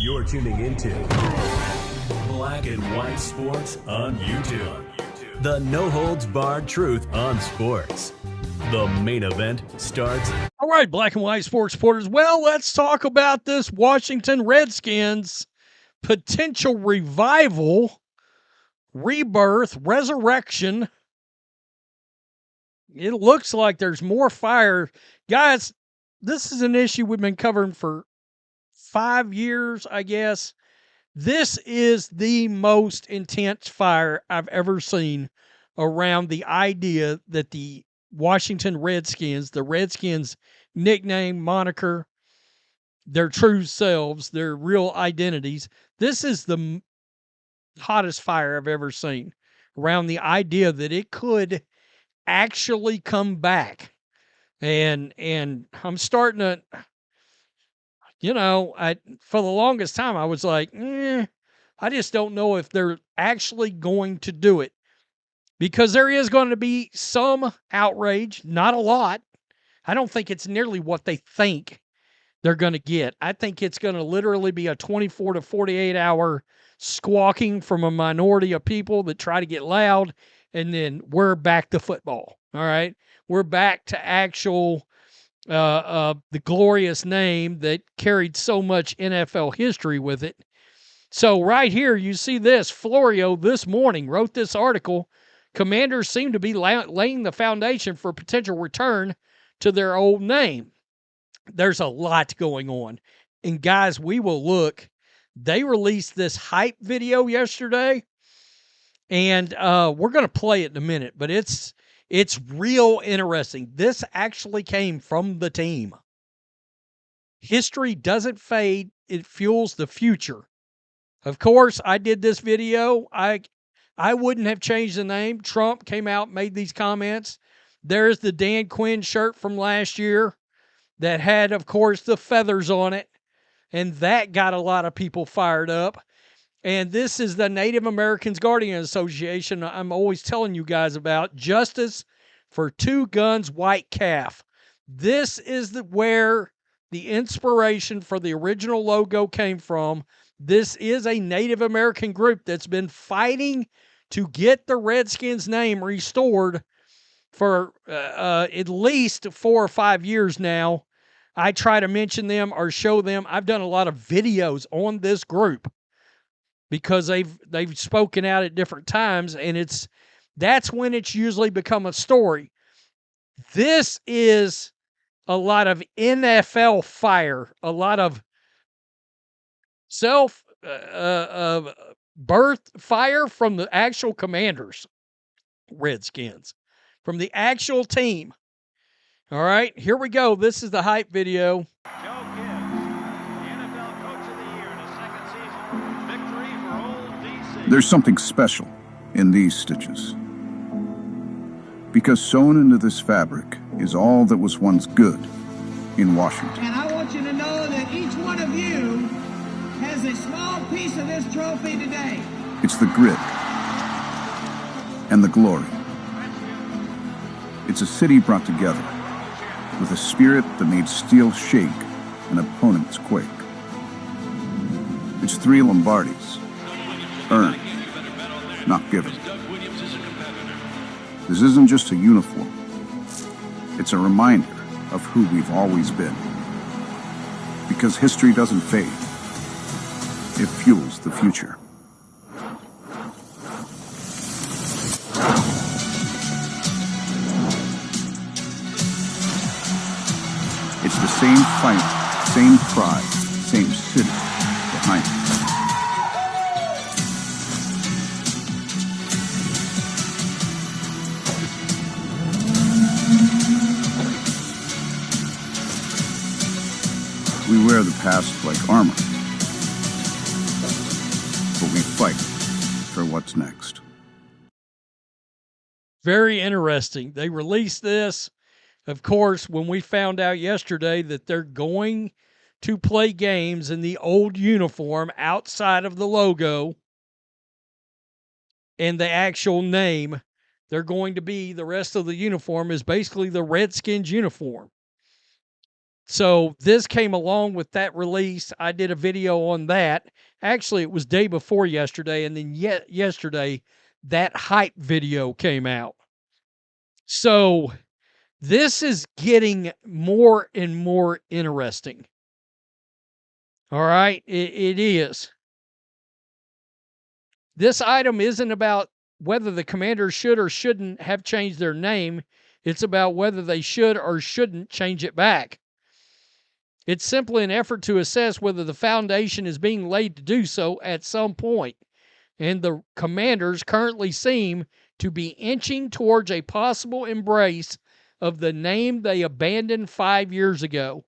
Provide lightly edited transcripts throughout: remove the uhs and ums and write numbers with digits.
You're tuning into Black and White Sports on YouTube. The no-holds-barred truth on sports. The main event starts. All right, Black and White Sports supporters. Well, let's talk about this Washington Redskins potential revival, rebirth, resurrection. It looks like there's more fire. Guys, this is an issue we've been covering for 5 years, I guess. This is the most intense fire I've ever seen around the idea that the Washington Redskins, the Redskins nickname, moniker, their true selves, their real identities. This is the hottest fire I've ever seen around the idea that it could actually come back. And I'm starting to, for the longest time, I was like, I just don't know if they're actually going to do it, because there is going to be some outrage, not a lot. I don't think it's nearly what they think they're going to get. I think it's going to literally be a 24 to 48 hour squawking from a minority of people that try to get loud, and then we're back to football. All right. We're back to actual, the glorious name that carried so much NFL history with it. So right here, you see this. Florio this morning wrote this article. Commanders seem to be laying the foundation for a potential return to their old name. There's a lot going on. And guys, we will look. They released this hype video yesterday, and we're going to play it in a minute, but it's real interesting. This actually came from the team. History doesn't fade. It fuels the future. Of course, I did this video. I wouldn't have changed the name. Trump came out and made these comments. There's the Dan Quinn shirt from last year that had, of course, the feathers on it, and that got a lot of people fired up. And this is the Native Americans Guardian Association I'm always telling you guys about. Justice for Two Guns White Calf. This is where the inspiration for the original logo came from. This is a Native American group that's been fighting to get the Redskins name restored for at least 4 or 5 years now. I try to mention them or show them. I've done a lot of videos on this group because they've spoken out at different times, and that's when it's usually become a story. This is a lot of NFL fire, a lot of birth fire from the actual Commanders, Redskins, from the actual team. All right, here we go. This is the hype video. Joe Gibbs, the NFL Coach of the Year in his second season. Victory for Old DC. There's something special in these stitches, because sewn into this fabric is all that was once good in Washington. And I want you to know that each one of you has a small piece of this trophy today. It's the grit and the glory. It's a city brought together with a spirit that made steel shake and opponents quake. It's 3 Lombardis, earned, not given. This isn't just a uniform. It's a reminder of who we've always been. Because history doesn't fade. It fuels the future. It's the same fight, same pride, same city behind it. We wear the past like armor, but we fight for what's next. Very interesting. They released this, of course, when we found out yesterday that they're going to play games in the old uniform outside of the logo and the actual name. They're going to be, the rest of the uniform is basically the Redskins uniform. So this came along with that release. I did a video on that. Actually, it was day before yesterday, and then yesterday, that hype video came out. So this is getting more and more interesting. All right, it is. This item isn't about whether the Commanders should or shouldn't have changed their name. It's about whether they should or shouldn't change it back. It's simply an effort to assess whether the foundation is being laid to do so at some point. And the Commanders currently seem to be inching towards a possible embrace of the name they abandoned 5 years ago.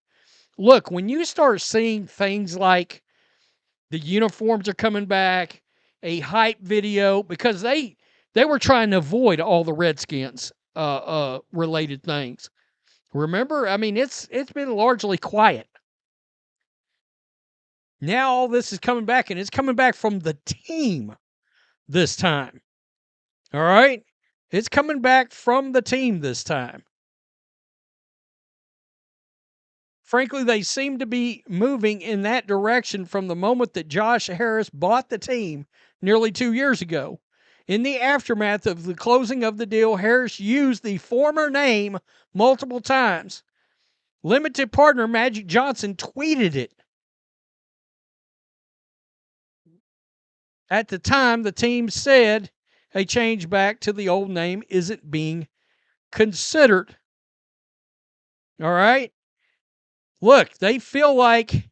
Look, when you start seeing things like the uniforms are coming back, a hype video, because they were trying to avoid all the Redskins related things. Remember, I mean, it's been largely quiet. Now all this is coming back, and it's coming back from the team this time. All right? It's coming back from the team this time. Frankly, they seem to be moving in that direction from the moment that Josh Harris bought the team nearly 2 years ago. In the aftermath of the closing of the deal, Harris used the former name multiple times. Limited partner Magic Johnson tweeted it. At the time, the team said a change back to the old name isn't being considered. All right? Look, they feel like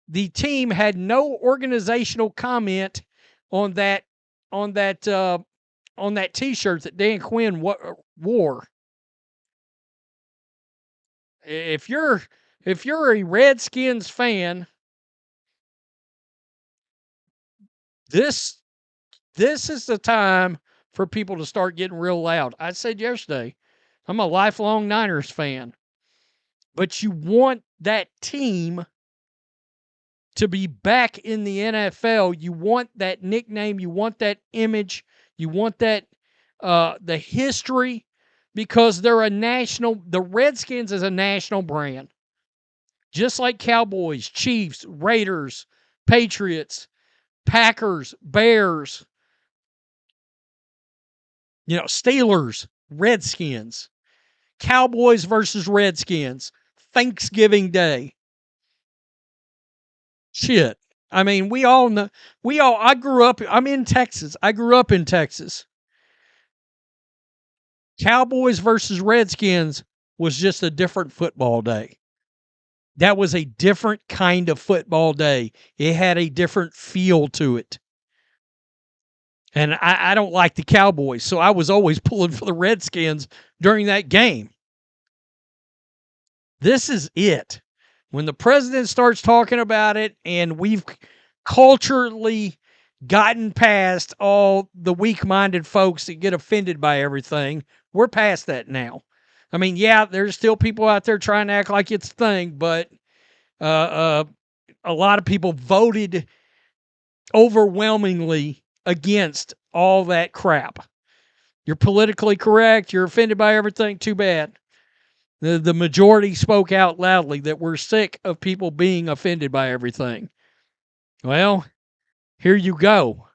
the team had no organizational comment on that T-shirt that Dan Quinn wore. If you're a Redskins fan, this is the time for people to start getting real loud. I said yesterday, I'm a lifelong Niners fan. But you want that team to be back in the NFL. You want that nickname. You want that image. You want that the history, because they're the Redskins is a national brand. Just like Cowboys, Chiefs, Raiders, Patriots, Packers, Bears, Steelers, Redskins, Cowboys versus Redskins, Thanksgiving Day. Shit. I mean, we all know, I'm in Texas. I grew up in Texas. Cowboys versus Redskins was just a different football day. That was a different kind of football day. It had a different feel to it. And I don't like the Cowboys, so I was always pulling for the Redskins during that game. This is it. When the president starts talking about it, and we've culturally gotten past all the weak-minded folks that get offended by everything, we're past that now. I mean, yeah, there's still people out there trying to act like it's a thing, but a lot of people voted overwhelmingly against all that crap. You're politically correct. You're offended by everything. Too bad. The majority spoke out loudly that we're sick of people being offended by everything. Well, here you go.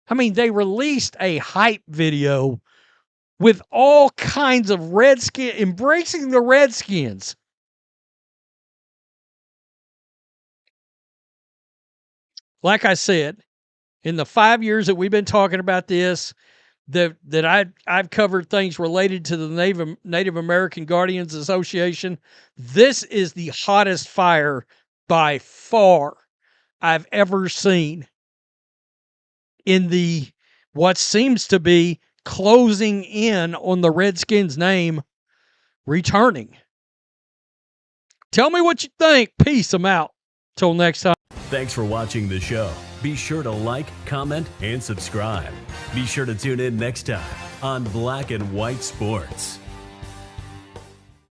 I mean, they released a hype video with all kinds of embracing the Redskins. Like I said, in the 5 years that we've been talking about this, that I've covered things related to the Native American Guardians Association, this is the hottest fire by far I've ever seen in the what seems to be closing in on the Redskins name returning. Tell me what you think. Peace. I'm out. Till next time. Thanks for watching the show. Be sure to like, comment, and subscribe. Be sure to tune in next time on Black and White Sports.